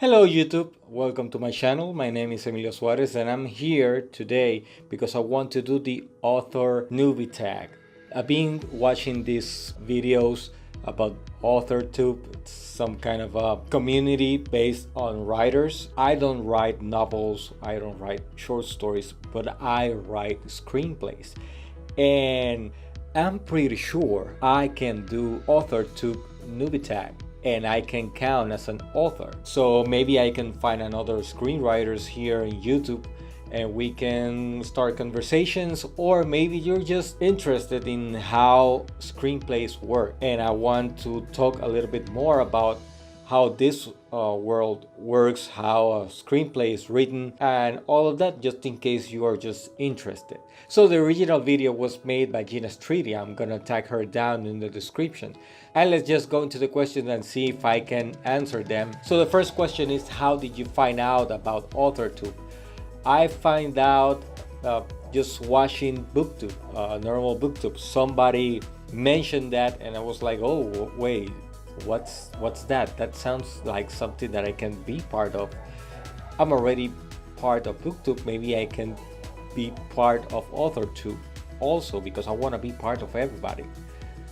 Hello YouTube, welcome to my channel. My name is Emilio Suarez and I'm here today because I want to do the Author Newbie Tag. I've been watching these videos about AuthorTube, some kind of a community based on writers. I don't write novels, I don't write short stories, but I write screenplays. And I'm pretty sure I can do AuthorTube Newbie Tag and I can count as an author. So maybe I can find another screenwriters here in YouTube and we can start conversations, or maybe you're just interested in how screenplays work and I want to talk a little bit more about how this world works, how a screenplay is written, and all of that, just in case you are just interested. So the original video was made by Jenna Streety. I'm gonna tag her down in the description. And let's just go into the questions and see if I can answer them. So the first question is, how did you find out about AuthorTube? I find out just watching BookTube, normal BookTube. Somebody mentioned that and I was like, oh wait, what's that? That sounds like something that I can be part of. I'm already part of BookTube, maybe I can be part of AuthorTube also, because I want to be part of everybody.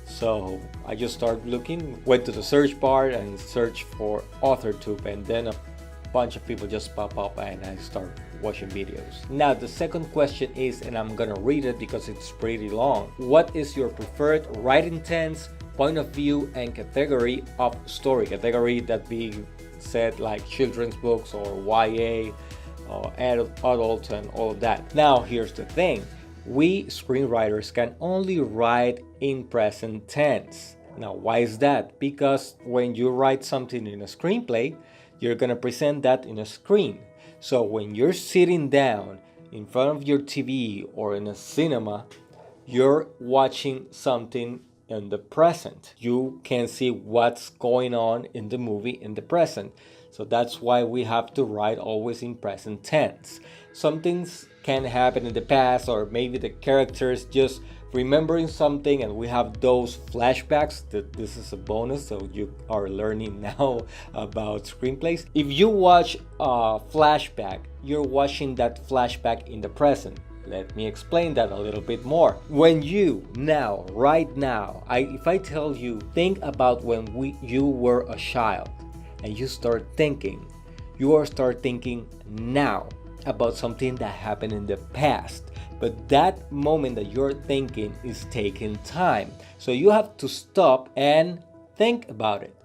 So I just started looking, went to the search bar and searched for AuthorTube, and then a bunch of people just pop up and I start watching videos. Now the second question is, and I'm gonna read it because it's pretty long. What is your preferred writing tense, point of view, and category of story? Category that being said like children's books or YA or adult and all of that. Now here's the thing. We screenwriters can only write in present tense. Now why is that? Because when you write something in a screenplay, you're gonna present that in a screen. So when you're sitting down in front of your TV or in a cinema, you're watching something in the present. You can see what's going on in the movie in the present. So that's why we have to write always in present tense. Some things can happen in the past, or maybe the characters just remembering something and we have those flashbacks. This is a bonus, so you are learning now about screenplays. If you watch a flashback, you're watching that flashback in the present. Let me explain that a little bit more. When you now, right now, if I tell you, think about when you were a child and you start thinking, start thinking now about something that happened in the past. But that moment that you're thinking is taking time. So you have to stop and think about it.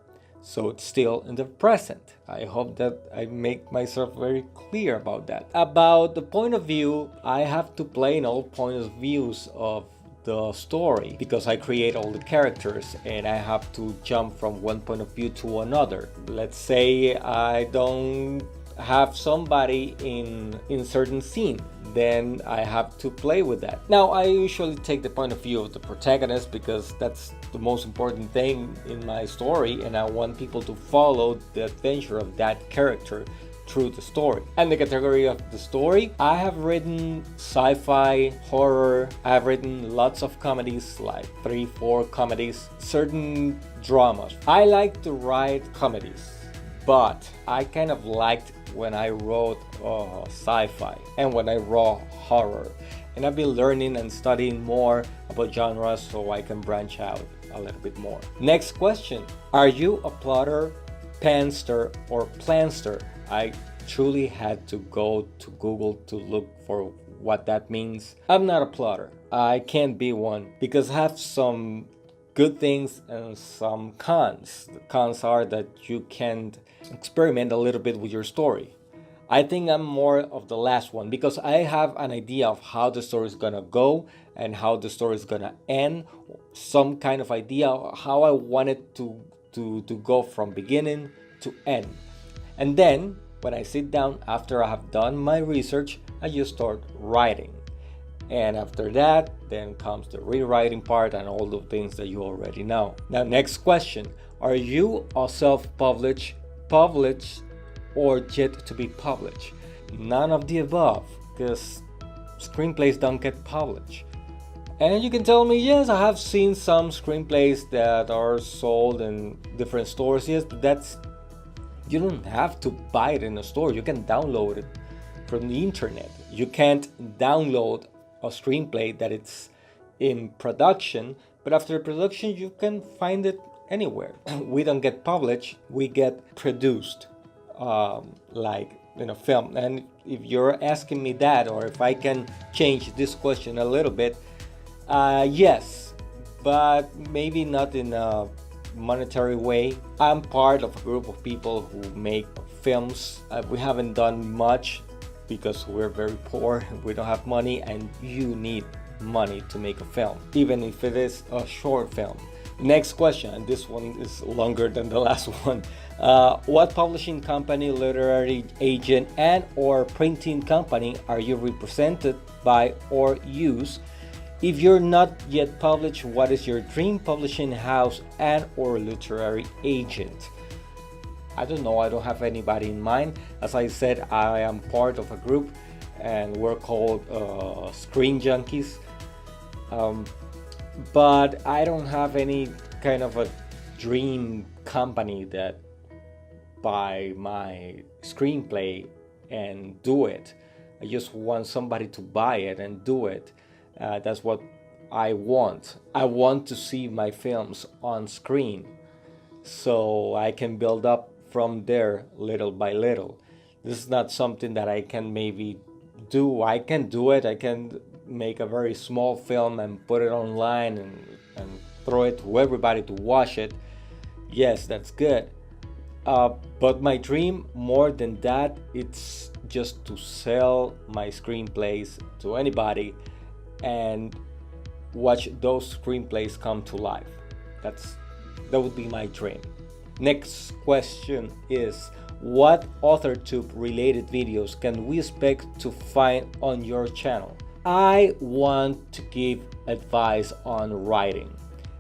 So it's still in the present. I hope that I make myself very clear about that. About the point of view, I have to play in all points of views of the story because I create all the characters and I have to jump from one point of view to another. Let's say I don't have somebody in certain scene, then I have to play with that. Now I usually take the point of view of the protagonist because that's the most important thing in my story and I want people to follow the adventure of that character through the story. And the category of the story, I have written sci-fi, horror, I've written lots of comedies, like 3-4 comedies, certain dramas. I like to write comedies, but I kind of liked when I wrote sci-fi and when I wrote horror. And I've been learning and studying more about genres so I can branch out a little bit more. Next question. Are you a plotter, panster, or planster? I truly had to go to Google to look for what that means. I'm not a plotter. I can't be one because I have some good things and some cons. The cons are that you can't experiment a little bit with your story. I think I'm more of the last one because I have an idea of how the story is gonna go and how the story is gonna end, some kind of idea of how I want it to go from beginning to end. And then when I sit down after I have done my research, I just start writing. And after that, then comes the rewriting part and all the things that you already know. Now, next question. Are you a self-published, published, or yet to be published? None of the above, because screenplays don't get published. And you can tell me, yes, I have seen some screenplays that are sold in different stores. Yes, but that's You don't have to buy it in a store. You can download it from the internet. You can't download a screenplay that it's in production, but after production you can find it anywhere. We don't get published, we get produced, like in a film. And if you're asking me that, or if I can change this question a little bit, yes, but maybe not in a monetary way. I'm part of a group of people who make films. We haven't done much because we're very poor, we don't have money, and you need money to make a film, even if it is a short film. Next question, and this one is longer than the last one. What publishing company, literary agent, and or printing company are you represented by or use? If you're not yet published, what is your dream publishing house and or literary agent? I don't know, I don't have anybody in mind. As I said, I am part of a group and we're called Screen Junkies. But I don't have any kind of a dream company that buy my screenplay and do it. I just want somebody to buy it and do it. That's what I want. I want to see my films on screen so I can build up from there little by little. This is not something that I can maybe do. I can do it. I can make a very small film and put it online and throw it to everybody to watch it. Yes, that's good. But my dream, more than that, it's just to sell my screenplays to anybody and watch those screenplays come to life. That would be my dream. Next question is, what AuthorTube related videos can we expect to find on your channel? I want to give advice on writing.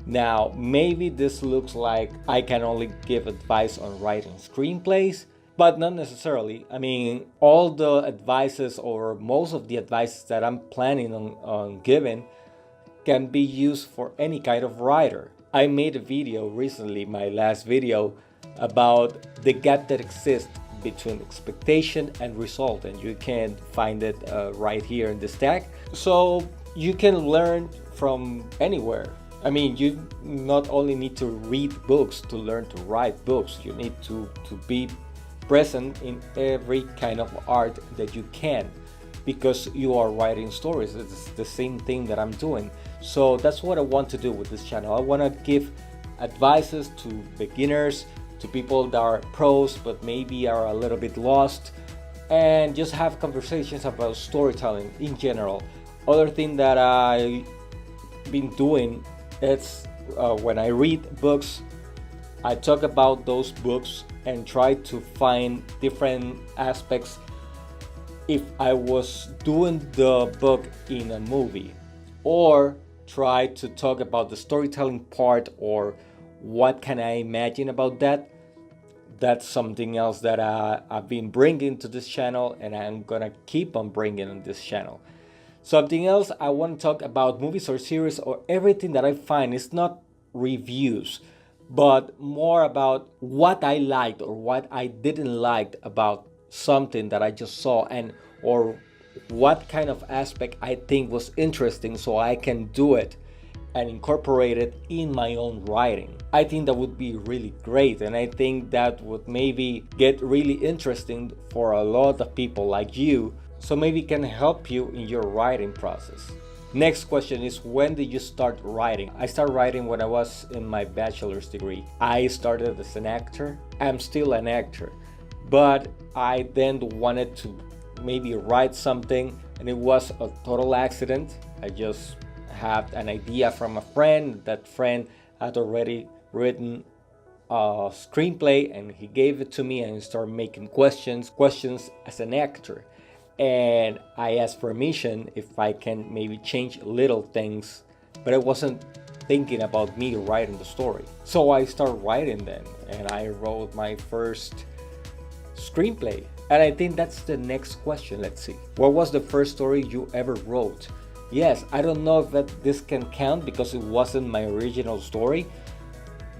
Now, maybe this looks like I can only give advice on writing screenplays, but not necessarily. I mean, all the advices or most of the advices that I'm planning on giving can be used for any kind of writer. I made a video recently, my last video, about the gap that exists between expectation and result, and you can find it right here in this tag. So you can learn from anywhere. I mean, you not only need to read books to learn to write books, you need to be present in every kind of art that you can, because you are writing stories. It's the same thing that I'm doing. So that's what I want to do with this channel. I want to give advices to beginners, to people that are pros but maybe are a little bit lost, and just have conversations about storytelling in general. Other thing that I've been doing is when I read books, I talk about those books and try to find different aspects if I was doing the book in a movie, or try to talk about the storytelling part or what can I imagine about that. That's something else that I've been bringing to this channel, and I'm gonna keep on bringing on this channel. Something else I want to talk about, movies or series or everything that I find. Is not reviews, but more about what I liked or what I didn't like about something that I just saw, and or what kind of aspect I think was interesting so I can do it and incorporate it in my own writing. I think that would be really great, and I think that would maybe get really interesting for a lot of people like you, so maybe it can help you in your writing process. Next question is, when did you start writing? I started writing when I was in my bachelor's degree. I started as an actor. I'm still an actor, but I then wanted to maybe write something, and it was a total accident. I just had an idea from a friend. That friend had already written a screenplay, and he gave it to me, and I started making questions as an actor. And I asked permission if I can maybe change little things, but I wasn't thinking about me writing the story. So I started writing then, and I wrote my first screenplay. And I think that's the next question. Let's see. What was the first story you ever wrote? Yes, I don't know if this can count because it wasn't my original story,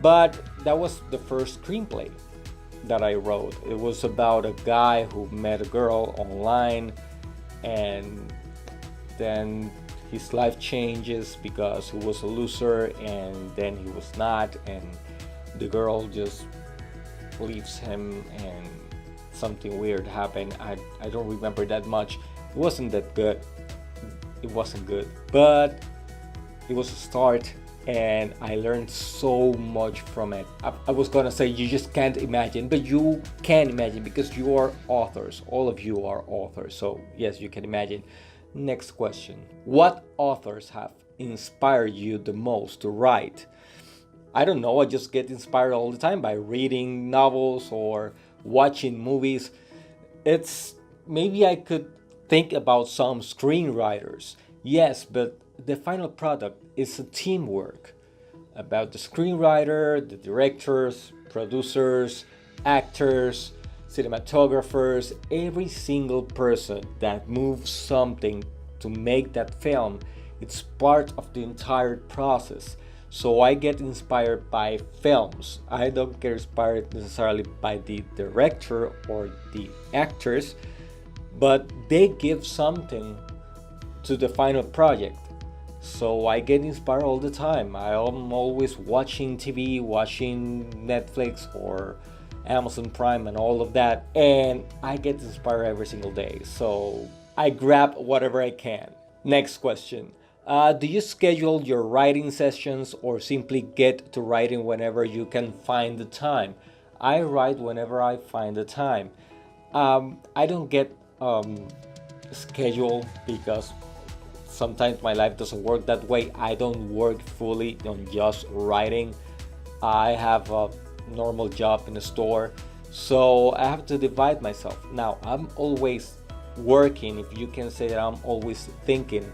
but that was the first screenplay. that I wrote. It was about a guy who met a girl online, and then his life changes because he was a loser, and then he was not, and the girl just leaves him, and something weird happened. I don't remember that much. It wasn't that good. It wasn't good, but it was a start, and I learned so much from it. I was gonna say you just can't imagine, but you can imagine because you are authors. All of you are authors, so yes, you can imagine. Next question. What authors have inspired you the most to write? I don't know, I just get inspired all the time by reading novels or watching movies. It's maybe I could think about some screenwriters. Yes, but the final product is a teamwork about the screenwriter, the directors, producers, actors, cinematographers, every single person that moves something to make that film. It's part of the entire process. So I get inspired by films. I don't get inspired necessarily by the director or the actors, but they give something to the final project. So I get inspired all the time. I'm always watching TV, watching Netflix or Amazon Prime and all of that, and I get inspired every single day. So I grab whatever I can. Next question. Do you schedule your writing sessions or simply get to writing whenever you can find the time? I write whenever I find the time. I don't get schedule because sometimes my life doesn't work that way. I don't work fully on just writing. I have a normal job in a store, so I have to divide myself. Now, I'm always working, if you can say that. I'm always thinking,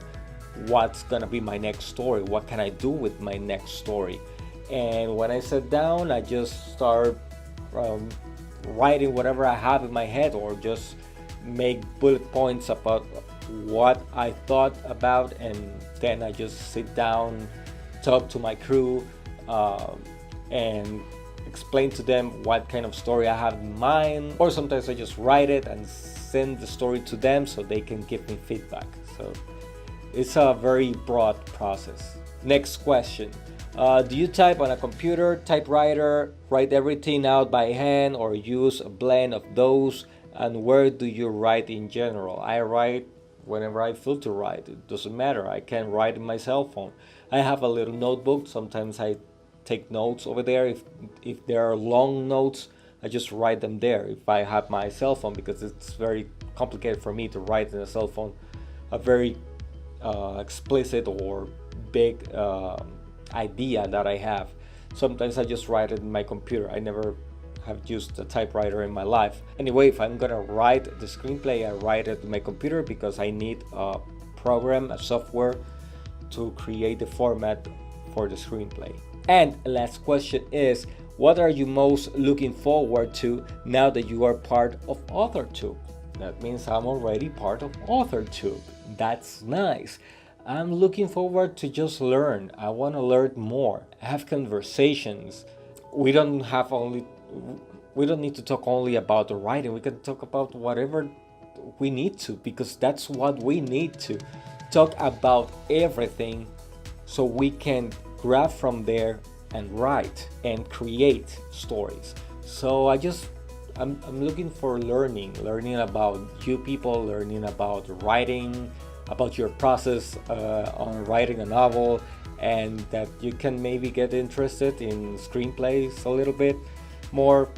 what's gonna be my next story? What can I do with my next story? And when I sit down, I just start writing whatever I have in my head, or just make bullet points about what I thought about, and then I just sit down, talk to my crew, and explain to them what kind of story I have in mind. Or sometimes I just write it and send the story to them so they can give me feedback. So it's a very broad process. Next question. Do you type on a computer, typewriter, write everything out by hand, or use a blend of those? And where do you write in general? I write whenever I feel to write. It doesn't matter. I can write in my cell phone. I have a little notebook. Sometimes I take notes over there. If there are long notes, I just write them there. If I have my cell phone, because it's very complicated for me to write in a cell phone a very explicit or big idea that I have. Sometimes I just write it in my computer. I never have used a typewriter in my life. Anyway, if I'm gonna write the screenplay, I write it in my computer because I need a program, a software to create the format for the screenplay. And last question is, what are you most looking forward to now that you are part of AuthorTube? That means I'm already part of AuthorTube. That's nice. I'm looking forward to just learn. I want to learn more, have conversations. We don't need to talk only about the writing. We can talk about whatever we need to, because that's what we need to talk about, everything, so we can grab from there and write and create stories. So I'm looking for learning about you people, learning about writing, about your process on writing a novel, and that you can maybe get interested in screenplays a little bit more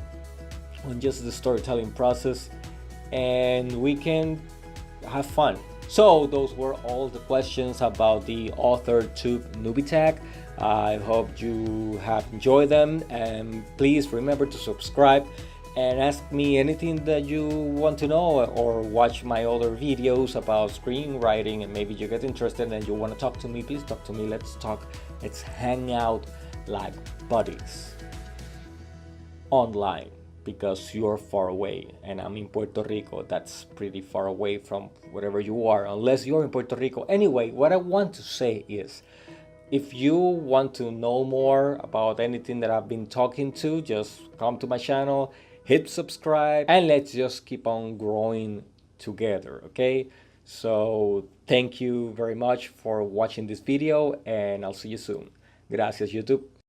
on just the storytelling process, and we can have fun. So those were all the questions about the AuthorTube Newbie Tag. I hope you have enjoyed them, and please remember to subscribe and ask me anything that you want to know, or watch my other videos about screenwriting, and maybe you get interested and you want to talk to me. Please talk to me. Let's talk. Let's hang out like buddies online, because you're far away and I'm in Puerto Rico. That's pretty far away from wherever you are, unless you're in Puerto Rico. Anyway, what I want to say is, if you want to know more about anything that I've been talking to, just come to my channel hit subscribe, and let's just keep on growing together, okay? So thank you very much for watching this video, and I'll see you soon. Gracias, YouTube.